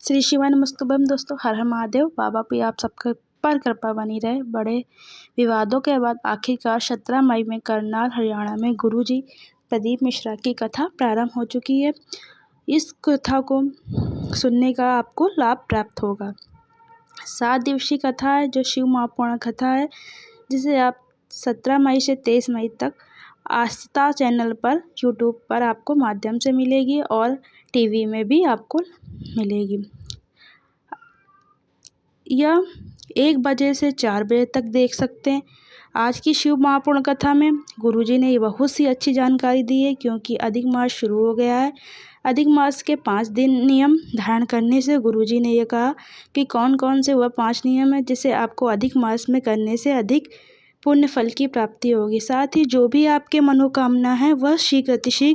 श्री शिवाय नमस्तुभ्यम। दोस्तों, हर हर महादेव। बाबा पे आप सबके पर कृपा बनी रहे। बड़े विवादों के बाद आखिरकार 17 मई में करनाल हरियाणा में गुरुजी प्रदीप मिश्रा की कथा प्रारंभ हो चुकी है। इस कथा को सुनने का आपको लाभ प्राप्त होगा। 7 दिवसीय कथा है जो शिव महापुराण कथा है, जिसे आप 17 मई से 23 मई तक आस्था चैनल पर यूट्यूब पर आपको माध्यम से मिलेगी और टीवी में भी आपको मिलेगी। यह 1 बजे से 4 बजे तक देख सकते हैं। आज की शिव महापुराण कथा में गुरुजी ने बहुत सी अच्छी जानकारी दी है, क्योंकि अधिक मास शुरू हो गया है। अधिक मास के 5 दिन नियम धारण करने से गुरुजी ने यह कहा कि कौन कौन से वह 5 नियम है जिसे आपको अधिक मास में करने से अधिक पुण्य फल की प्राप्ति होगी। साथ ही जो भी आपके मनोकामना है वह शीघ्र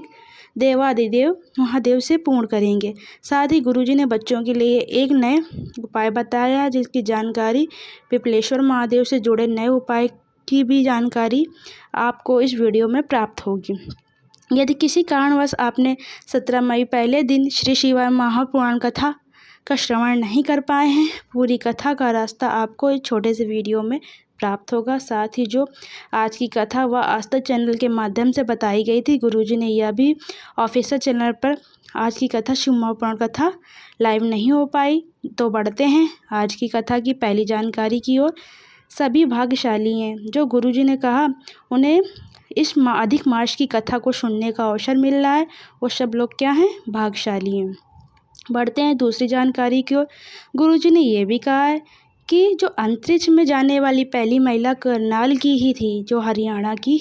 देवादिदेव महादेव से पूर्ण करेंगे। साथ ही गुरुजी ने बच्चों के लिए एक नए उपाय बताया, जिसकी जानकारी पिपलेश्वर महादेव से जुड़े नए उपाय की भी जानकारी आपको इस वीडियो में प्राप्त होगी। यदि किसी कारणवश आपने 17 मई पहले दिन श्री शिवाय महापुराण कथा का श्रवण नहीं कर पाए हैं, पूरी कथा का रास्ता आपको इस छोटे से वीडियो में प्राप्त होगा। साथ ही जो आज की कथा वह आस्था चैनल के माध्यम से बताई गई थी, गुरुजी ने यह भी ऑफिशियल चैनल पर आज की कथा शिव महापुराण कथा लाइव नहीं हो पाई। तो बढ़ते हैं आज की कथा की पहली जानकारी की ओर। सभी भाग्यशाली हैं जो गुरुजी ने कहा उन्हें इस अधिक मास की कथा को सुनने का अवसर मिल रहा है, वो सब लोग क्या हैं, भाग्यशाली हैं। बढ़ते हैं दूसरी जानकारी की ओर। गुरुजी ने यह भी कहा है कि जो अंतरिक्ष में जाने वाली पहली महिला करनाल की ही थी, जो हरियाणा की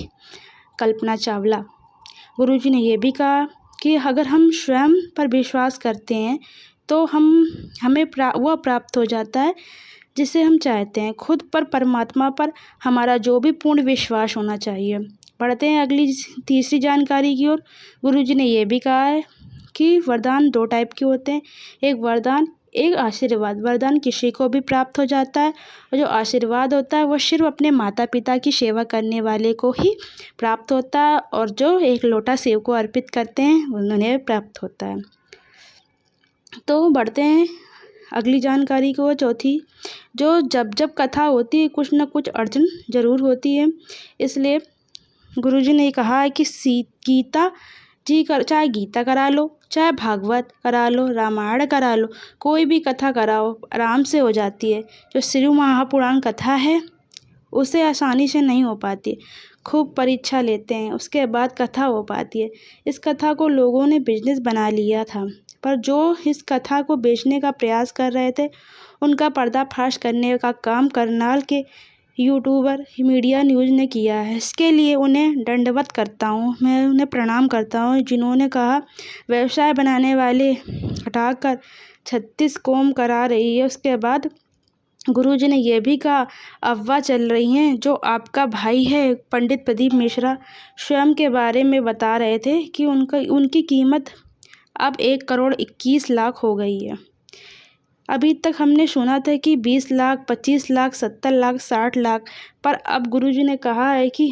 कल्पना चावला। गुरुजी ने यह भी कहा कि अगर हम स्वयं पर विश्वास करते हैं तो हमें वह प्राप्त हो जाता है जिसे हम चाहते हैं। खुद पर, परमात्मा पर हमारा जो भी पूर्ण विश्वास होना चाहिए। बढ़ते हैं अगली तीसरी जानकारी की ओर। गुरुजी ने यह भी कहा है कि वरदान 2 टाइप के होते हैं, एक वरदान, एक आशीर्वाद। वरदान किसी को भी प्राप्त हो जाता है और जो आशीर्वाद होता है वह सिर्फ अपने माता पिता की सेवा करने वाले को ही प्राप्त होता है, और जो एक लोटा सेव को अर्पित करते हैं उन्हें प्राप्त होता है। तो बढ़ते हैं अगली जानकारी को, चौथी। जो जब कथा होती है कुछ न कुछ अड़चन जरूर होती है, इसलिए गुरुजी ने कहा है कि गीता जी चाहे गीता करा लो, चाहे भागवत करा लो, रामायण करा लो, कोई भी कथा कराओ, आराम से हो जाती है। जो शिव महापुराण कथा है उसे आसानी से नहीं हो पाती, खूब परीक्षा लेते हैं उसके बाद कथा हो पाती है। इस कथा को लोगों ने बिजनेस बना लिया था, पर जो इस कथा को बेचने का प्रयास कर रहे थे उनका पर्दाफाश करने का काम करनाल के यूट्यूबर मीडिया न्यूज़ ने किया है। इसके लिए उन्हें दंडवत करता हूँ, मैं उन्हें प्रणाम करता हूँ, जिन्होंने कहा व्यवसाय बनाने वाले हटाकर 36 कौम करा रही है। उसके बाद गुरुजी ने यह भी कहा अफवाह चल रही हैं, जो आपका भाई है पंडित प्रदीप मिश्रा स्वयं के बारे में बता रहे थे कि उनकी कीमत अब 1 करोड़ 21 लाख हो गई है। अभी तक हमने सुना था कि 20 लाख, 25 लाख, 70 लाख, 60 लाख, पर अब गुरुजी ने कहा है कि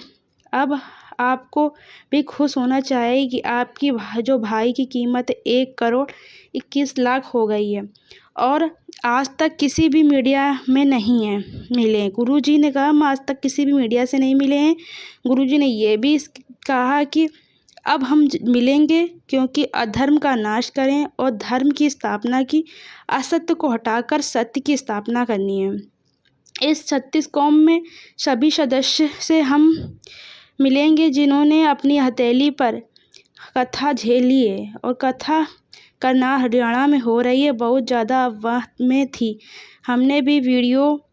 अब आपको भी खुश होना चाहिए कि आपकी जो भाई की कीमत 1 करोड़ 21 लाख हो गई है, और आज तक किसी भी मीडिया में नहीं है मिले। गुरुजी ने कहा हम आज तक किसी भी मीडिया से नहीं मिले हैं। गुरुजी ने ये भी कहा कि अब हम मिलेंगे, क्योंकि अधर्म का नाश करें और धर्म की स्थापना की, असत्य को हटाकर सत्य की स्थापना करनी है। इस 36 कौम में सभी सदस्य से हम मिलेंगे जिन्होंने अपनी हथेली पर कथा झेली है, और कथा करनाल हरियाणा में हो रही है, बहुत ज़्यादा अफवाह में थी। हमने भी वीडियो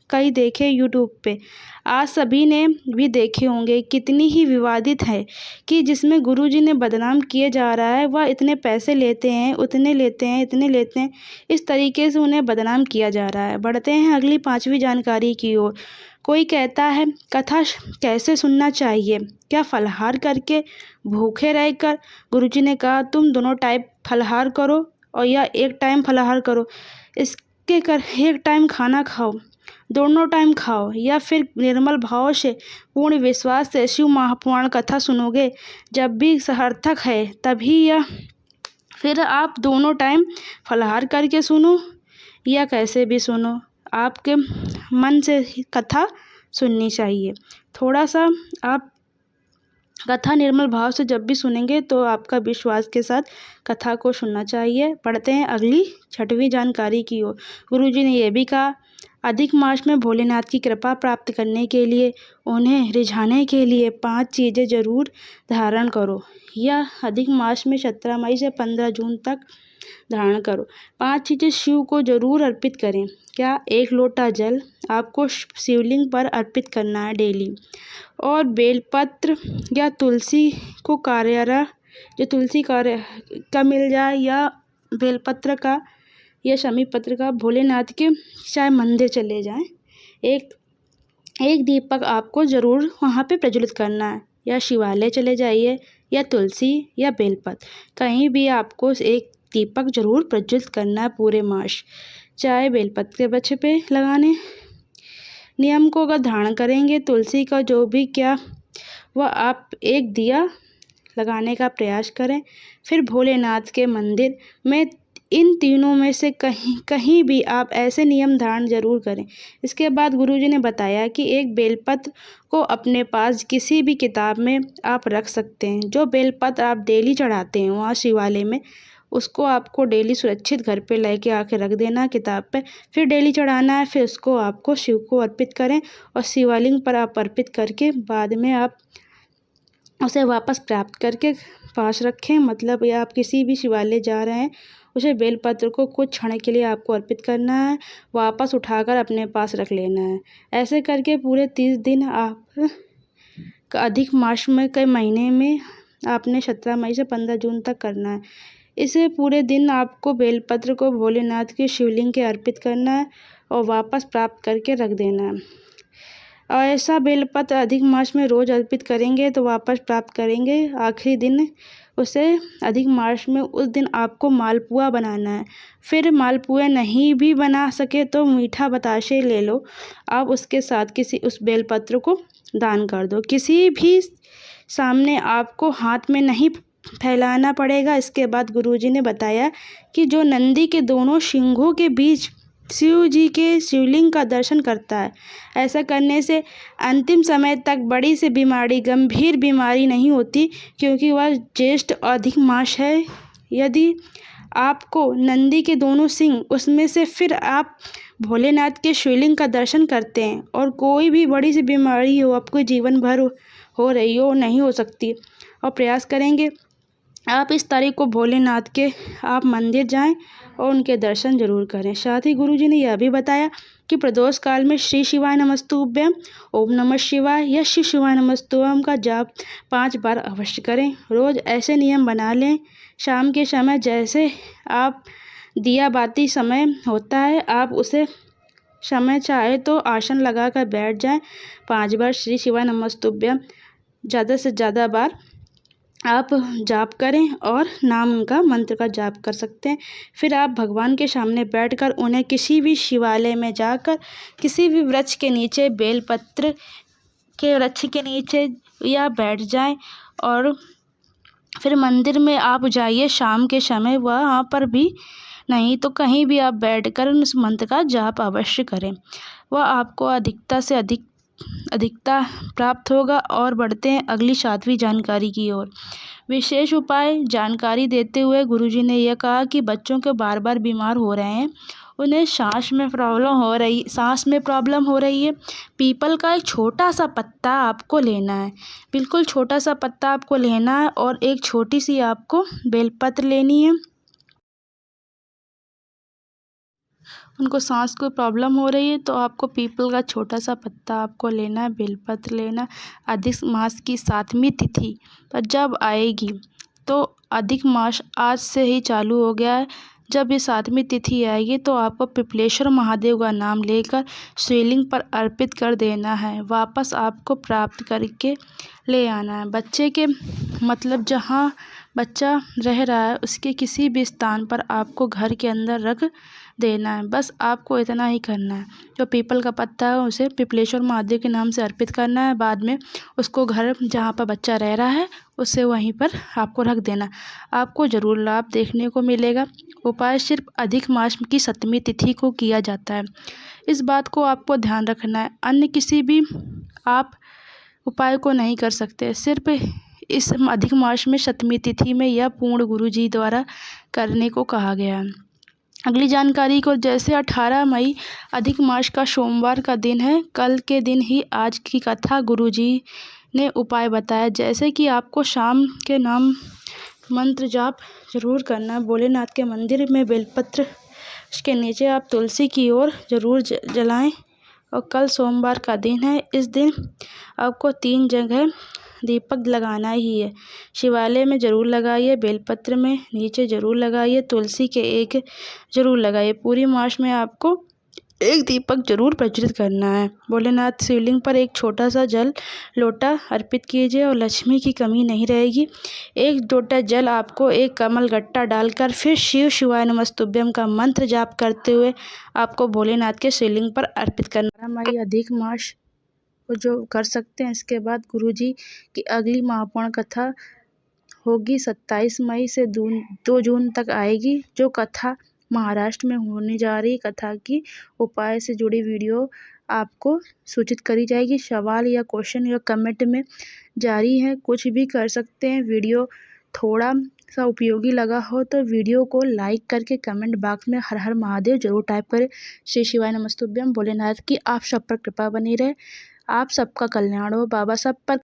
कई देखे यूट्यूब पे, आज सभी ने भी देखे होंगे। कितनी ही विवादित है कि जिसमें गुरुजी ने बदनाम किए जा रहा है, वह इतने पैसे लेते हैं, उतने लेते हैं, इतने लेते हैं, इस तरीके से उन्हें बदनाम किया जा रहा है। बढ़ते हैं अगली 5वीं जानकारी की ओर। कोई कहता है कथा कैसे सुनना चाहिए, क्या फलाहार करके, भूखे रहकर? गुरुजी ने कहा तुम दोनों टाइम फलाहार करो और या एक टाइम फलाहार करो, इसके कर एक टाइम खाना खाओ, दोनों टाइम खाओ, या फिर निर्मल भाव से पूर्ण विश्वास से शिव महापुराण कथा सुनोगे। जब भी सार्थक है तभी यह फिर आप दोनों टाइम फलाहार करके सुनो या कैसे भी सुनो, आपके मन से ही कथा सुननी चाहिए। थोड़ा सा आप कथा निर्मल भाव से जब भी सुनेंगे तो आपका विश्वास के साथ कथा को सुनना चाहिए। पढ़ते हैं अगली 6वीं जानकारी की ओर। गुरुजी ने यह भी कहा, अधिक मास में भोलेनाथ की कृपा प्राप्त करने के लिए, उन्हें रिझाने के लिए 5 चीज़ें जरूर धारण करो। यह अधिक मास में 17 मई से 15 जून तक धारण करो। 5 चीज़ें शिव को जरूर अर्पित करें। क्या? 1 लोटा जल आपको शिवलिंग पर अर्पित करना है डेली, और बेलपत्र या तुलसी को कार्यारा, जो तुलसी कार्य का मिल जाए, या बेलपत्र का या शमी पत्र का, भोलेनाथ के चाहे मंदिर चले जाएं, एक दीपक आपको ज़रूर वहाँ पे प्रज्वलित करना है, या शिवालय चले जाइए, या तुलसी या बेलपत्र, कहीं भी आपको एक दीपक जरूर प्रज्वलित करना है पूरे मास। चाहे बेलपत्र के वृक्ष पे लगाने, नियम को अगर धारण करेंगे, तुलसी का जो भी क्या वह आप एक दिया लगाने का प्रयास करें। फिर भोलेनाथ के मंदिर में इन तीनों में से कहीं भी आप ऐसे नियम धारण जरूर करें। इसके बाद गुरुजी ने बताया कि एक बेलपत्र को अपने पास किसी भी किताब में आप रख सकते हैं। जो बेलपत्र आप डेली चढ़ाते हैं वहाँ शिवालय में, उसको आपको डेली सुरक्षित घर पे लेके आके रख देना किताब पे, फिर डेली चढ़ाना है। फिर उसको आपको शिव को अर्पित करें, और शिवलिंग पर आप अर्पित करके बाद में आप उसे वापस प्राप्त करके पास रखें। मतलब या आप किसी भी शिवालय जा रहे हैं, उसे बेलपत्र को कुछ क्षण के लिए आपको अर्पित करना है, वापस उठाकर अपने पास रख लेना है। ऐसे करके पूरे 30 दिन आप अधिक मास में के महीने में आपने 17 मई से 15 जून तक करना है। इसे पूरे दिन आपको बेलपत्र को भोलेनाथ के शिवलिंग के अर्पित करना है और वापस प्राप्त करके रख देना है। और ऐसा बेलपत्र अधिक मास में रोज अर्पित करेंगे तो वापस प्राप्त करेंगे आखिरी दिन उसे। अधिक मास में उस दिन आपको मालपुआ बनाना है। फिर मालपुए नहीं भी बना सके तो मीठा बताशे ले लो, आप उसके साथ किसी उस बेलपत्र को दान कर दो। किसी भी सामने आपको हाथ में नहीं फैलाना पड़ेगा। इसके बाद गुरुजी ने बताया कि जो नंदी के दोनों सिंघों के बीच शिव जी के शिवलिंग का दर्शन करता है, ऐसा करने से अंतिम समय तक बड़ी सी बीमारी, गंभीर बीमारी नहीं होती, क्योंकि वह ज्येष्ठ अधिक मास है। यदि आपको नंदी के दोनों सिंह उसमें से फिर आप भोलेनाथ के शिवलिंग का दर्शन करते हैं और कोई भी बड़ी सी बीमारी हो, आपको जीवन भर हो रही हो, नहीं हो सकती, और प्रयास करेंगे आप इस तारीख को भोलेनाथ के आप मंदिर जाएं और उनके दर्शन जरूर करें। साथ ही गुरुजी ने यह भी बताया कि प्रदोष काल में श्री शिवाय नमस्तुभ्यम, ओम नमः शिवाय या श्री शिवाय नमस्तुभ्यम का जाप 5 बार अवश्य करें। रोज़ ऐसे नियम बना लें। शाम के समय जैसे आप दिया बाती समय होता है, आप उसे समय चाहे तो आसन लगा कर बैठ जाएं। 5 बार श्री शिवाय नमस्तुभ्यम ज़्यादा से ज़्यादा बार आप जाप करें और नाम उनका मंत्र का जाप कर सकते हैं। फिर आप भगवान के सामने बैठकर उन्हें किसी भी शिवालय में जाकर किसी भी वृक्ष के नीचे, बेलपत्र के वृक्ष के नीचे या बैठ जाएं, और फिर मंदिर में आप जाइए शाम के समय, वहाँ पर भी नहीं तो कहीं भी आप बैठकर उस मंत्र का जाप अवश्य करें। वह आपको अधिकता प्राप्त होगा। और बढ़ते हैं अगली 7वीं जानकारी की ओर। विशेष उपाय जानकारी देते हुए गुरुजी ने यह कहा कि बच्चों के बार बार बीमार हो रहे हैं, उन्हें सांस में प्रॉब्लम हो रही है। पीपल का एक छोटा सा पत्ता आपको लेना है, बिल्कुल छोटा सा पत्ता आपको लेना है, और एक छोटी सी आपको बेलपत्र लेनी है। उनको सांस को प्रॉब्लम हो रही है तो आपको पीपल का छोटा सा पत्ता आपको लेना है, बेलपत्र लेना है। अधिक मास की 7वीं तिथि पर जब आएगी, तो अधिक मास आज से ही चालू हो गया है। जब ये 7वीं तिथि आएगी तो आपको पिपलेश्वर महादेव का नाम लेकर शिवलिंग पर अर्पित कर देना है, वापस आपको प्राप्त करके ले आना है। बच्चे के मतलब जहाँ बच्चा रह रहा है उसके किसी भी स्थान पर आपको घर के अंदर रख देना है। बस आपको इतना ही करना है। जो पीपल का पत्ता है उसे पिपलेश्वर महादेव के नाम से अर्पित करना है। बाद में उसको घर जहाँ पर बच्चा रह रहा है उसे वहीं पर आपको रख देना। आपको ज़रूर लाभ देखने को मिलेगा। उपाय सिर्फ अधिक मास की 7वीं तिथि को किया जाता है। इस बात को आपको ध्यान रखना है। अन्य किसी भी आप उपाय को नहीं कर सकते। सिर्फ इस अधिक मास में 7वीं तिथि में यह पूर्ण गुरु जी द्वारा करने को कहा गया है। अगली जानकारी को जैसे 18 मई अधिक मास का सोमवार का दिन है। कल के दिन ही आज की कथा गुरु जी ने उपाय बताया। जैसे कि आपको शाम के नाम मंत्र जाप जरूर करना है। भोलेनाथ के मंदिर में बेलपत्र के नीचे आप तुलसी की ओर जरूर जलाएं। और कल सोमवार का दिन है। इस दिन आपको 3 जगह दीपक लगाना ही है। शिवालय में ज़रूर लगाइए, बेलपत्र में नीचे ज़रूर लगाइए, तुलसी के एक ज़रूर लगाइए। पूरी मास में आपको एक दीपक जरूर प्रज्वलित करना है। भोलेनाथ शिवलिंग पर एक छोटा सा जल लोटा अर्पित कीजिए और लक्ष्मी की कमी नहीं रहेगी। एक लोटा जल आपको एक कमल गट्टा डालकर फिर शिव शिवाय नमस्तुभ्यम का मंत्र जाप करते हुए आपको भोलेनाथ के शिवलिंग पर अर्पित करना। मई अधिक मास को जो कर सकते हैं। इसके बाद गुरुजी की अगली महापुराण कथा होगी 27 मई से 2 जून तक आएगी। जो कथा महाराष्ट्र में होने जा रही कथा की उपाय से जुड़ी वीडियो आपको सूचित करी जाएगी। सवाल या क्वेश्चन या कमेंट में जारी है, कुछ भी कर सकते हैं। वीडियो थोड़ा सा उपयोगी लगा हो तो वीडियो को लाइक करके कमेंट बॉक्स में हर हर महादेव जरूर टाइप करें। श्री शिवाय नमस्तुभ्यम। भोलेनाथ की आप सब पर कृपा बनी रहे। आप सबका कल्याण हो। बाबा सब पर